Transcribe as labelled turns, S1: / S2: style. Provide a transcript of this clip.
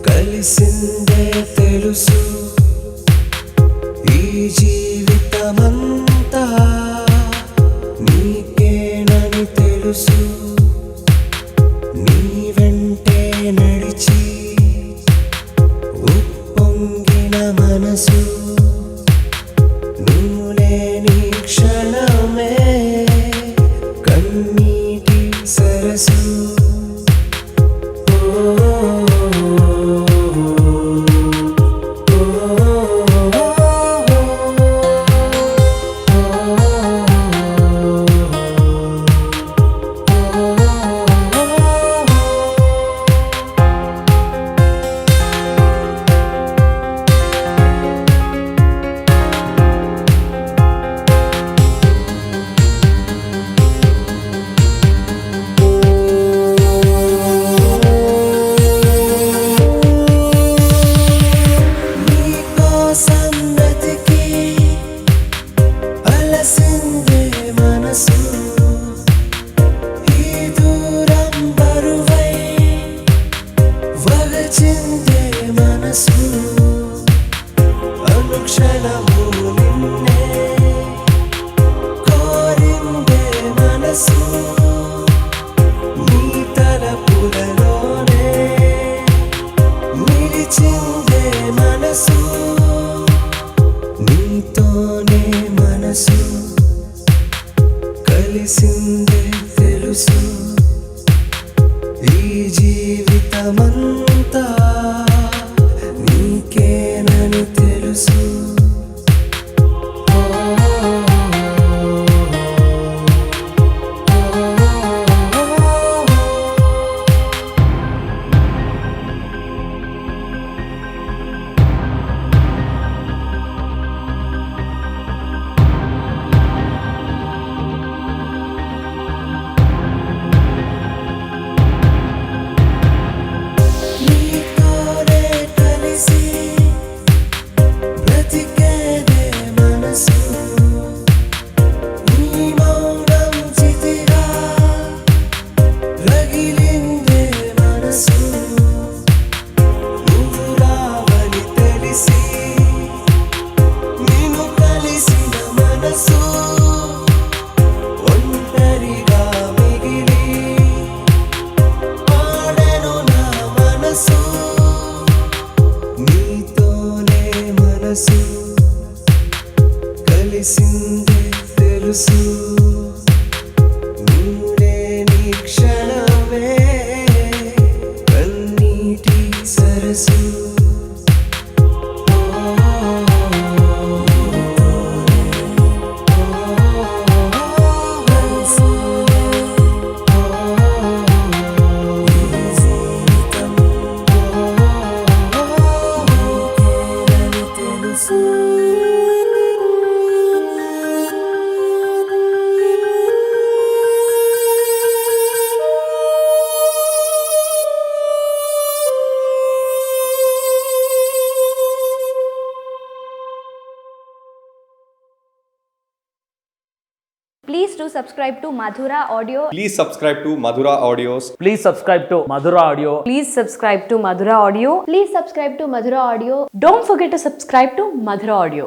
S1: తెలిసిందే తెలుసు ఈ జీవితమంతా నీకేనని తెలుసు నీ వెంటే నడిచి ఉప్పొంగిన మనసు నువ్వు లేని క్షణమే కన్నీటి సరసు అనుక్షణము నిన్నే కోరిందే మనసు నీ తలపులలోనే నిలిచిందే మనసు నీతోనే మనసు కలిసిందే తెలుసు ఈ జీవితమంతా నీకేనని తెలుసు కలిసిందే తెలుసు నువ్వులేని క్షణమే కన్నీటి సరసు
S2: Please do subscribe to Madhura Audio.
S3: Please subscribe to Madhura Audios.
S4: Please subscribe to Madhura Audio.
S2: Please subscribe to Madhura Audio. Please subscribe to Madhura Audio. Don't forget to subscribe to Madhura Audio.